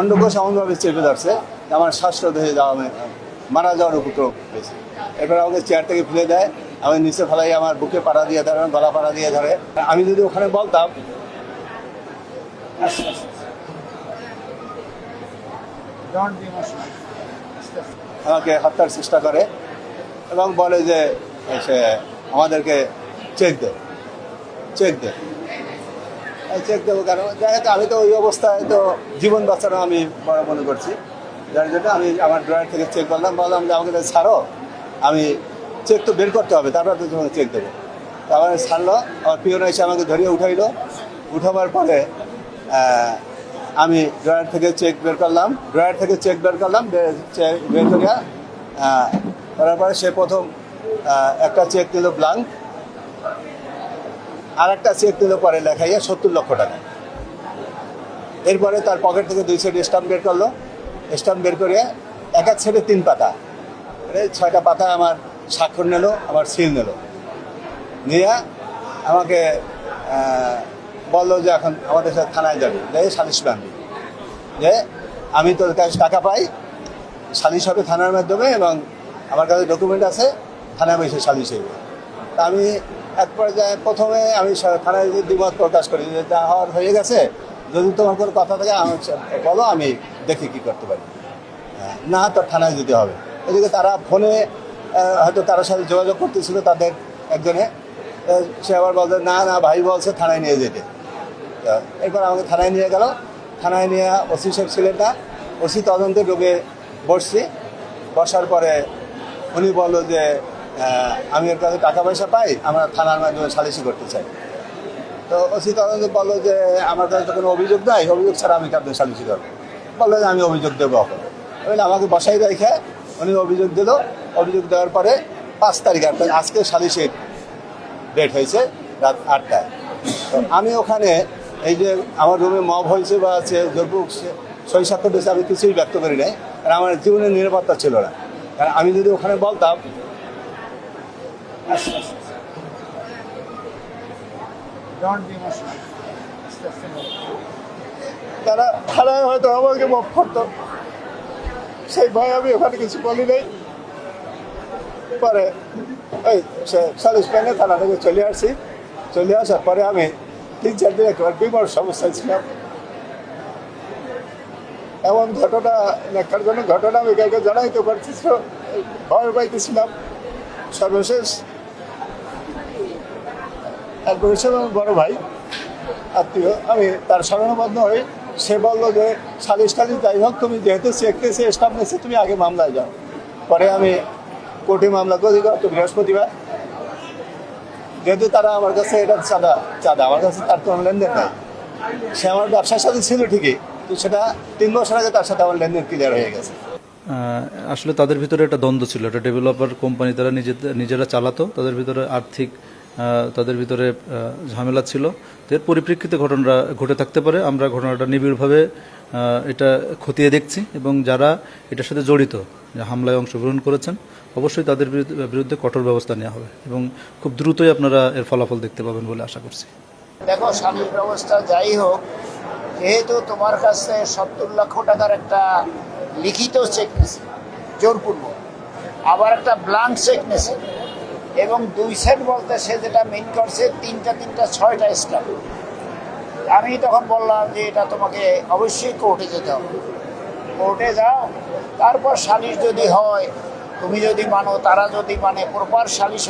অন্ডকোষ এমনভাবে চেপে ধরছে আমার শ্বাসরোধ হয়ে যাওয়া মারা যাওয়ার উপক্রম হয়েছে। এরপর আমাকে চেয়ার থেকে ফেলে দেয়, আমি নিচে ফেলাই, আমার বুকে পাড়া দিয়ে ধরে, গলা পাড়া দিয়ে ধরে। আমি যদি ওখানে বলতাম আমাকে হত্যার চেষ্টা করে এবং বলে যে সে আমাদেরকে চেক দেব দেবো কেন? যাই হোক, আমি তো ওই অবস্থায় তো জীবন বাঁচানো আমি বড় মনে করছি, যার জন্য আমি আমার ড্রয়ার থেকে চেক করলাম, বললাম যে আমাকে ছাড়ো, আমি চেক তো বের করতে হবে, তারপর তো তোমাকে চেক দেবো। তারপরে ছাড়লো, আমার পিওন এসে আমাকে ধরিয়ে উঠাইলো। উঠাবার পরে আমি ড্রয়ার থেকে চেক বের করলাম, বের করিয়া করার পরে সে প্রথম একটা চেক দিল ব্লাঙ্ক, আর একটা চেক দিল পরে লেখাইয়া 70 লক্ষ টাকা। এরপরে তার পকেট থেকে 2 সেট স্টাম্প বের করলো, স্টাম্প বের করে এক সেটে 3 পাতা, 6টা পাতায় আমার স্বাক্ষর নিল, আমার সিল নিল, নিয়ে আমাকে বললো যে এখন আমাদের সাথে থানায় যাবে, সালিশ বান্ধি, যে আমি তোর কাছে টাকা পাই, সালিশ হবে থানার মাধ্যমে এবং আমার কাছে ডকুমেন্ট আছে, থানায় বসে সালিশ হইবে। তা আমি এক পর্যায়ে প্রথমে আমি থানায় দ্বিমত প্রকাশ করি যে যা হওয়ার হয়ে গেছে, যদি তোমার কোনো কথা থাকে আমি বলো, আমি দেখি কি করতে পারি, না তোর থানায় যেতে হবে। এদিকে তারা ফোনে হয়তো কারোর সাথে যোগাযোগ করতেছিল, তাদের একজনে, সে আবার বলছে না ভাই বলছে থানায় নিয়ে যেতে। এরপর আমাকে থানায় নিয়ে গেল, থানায় নিয়ে ওসি সাহেব ছিলেন না, ওসি তদন্তে ঢুকে বসছি। বসার পরে উনি বললো যে আমি এর কাছে টাকা পয়সা পাই, আমরা থানার মাধ্যমে সালিশি করতে চাই। তো ওসি তদন্তে বললো যে আমার কাছে তো কোনো অভিযোগ নাই, অভিযোগ ছাড়া আমি কাউকে সালিশি করবো। বললো যে আমি অভিযোগ দেবো এখন। আমাকে বসাই রেখে উনি অভিযোগ দিল। অভিযোগ দেওয়ার পরে 5 তারিখ, আজকে সালিশির ডেট হয়েছে রাত 8টায়। তো আমি ওখানে এই যে আমার রুমে মব হয়েছে বা আছে জোরপূর্বক সই স্বাক্ষর দিয়েছে, আমি কিছুই ব্যক্ত করি নাই, কারণ আমার জীবনের নিরাপত্তা ছিল না। কারণ আমি যদি ওখানে বলতাম তারা থানায় হয়তো আমাকে মব করতো, সেই ভয় আমি ওখানে কিছু বলি নাই। পরে ওই সালিশ প্যানে থানা থেকে চলে আসছি। চলে আসার পরে আমি 3-4 দিন একেবারে বিমর সমস্যায় ছিলাম। এমন ঘটনা দেখার জন্য ঘটনা আমি কাউকে জানাইতে পারতেছিল, ভয় পাইতেছিলাম। সর্বশেষ একবার হিসেবে আমার বড় ভাই আত্মীয়, আমি তার শরণাবদ্ধ হই। সে বললো যে সালিশ যাই হোক, তুমি যেহেতু চেক নিয়েছে, স্টাম্প নিয়েছে, তুমি আগে মামলায় যাও। পরে আমি কোর্টে মামলা করি গত বৃহস্পতিবার। যেহেতু তারা আমার কাছে এটা চাঁদা আমার কাছে তার কোনো লেনদেন নাই। সে আমার ব্যবসার সাথে ছিল ঠিকই, তো সেটা 3 বছর আগে তার সাথে আমার লেনদেন ক্লিয়ার হয়ে গেছে। আসলে তাদের ভিতরে একটা দ্বন্দ্ব ছিল, একটা ডেভেলপার কোম্পানি, তারা নিজেরা চালাতো, তাদের ভিতরে আর্থিক তাদের ভিতরে ঝামেলা ছিল। তো এর পরিপ্রেক্ষিতে ঘটনাটা ঘটে থাকতে পারে। আমরা ঘটনাটা নিবিড়ভাবে এটা খতিয়ে দেখছি এবং যারা এটার সাথে জড়িত, হামলায় অংশগ্রহণ করেছেন, অবশ্যই তাদের বিরুদ্ধে কঠোর ব্যবস্থা নেওয়া হবে এবং খুব দ্রুতই আপনারা এর ফলাফল দেখতে পাবেন বলে আশা করছি। দেখো, সালিশ ব্যবস্থা যাই হোক, যেহেতু তোমার কাছে 70 লক্ষ টাকার একটা লিখিত চেক নিয়েছে জোরপূর্বক, আবার একটা ব্লাঙ্ক চেক নিয়েছে এবং 2 সেট বলতে সে যেটা মেন করছে 3টা 6টা স্টাফ। আমি তখন বললাম যে এটা তোমাকে অবশ্যই কোর্টে যেতে হবে, কোর্টে যাও, তারপর সালিশ যদি হয়, তুমি যদি মানো, তারা যদি মানে প্রপার সালিশ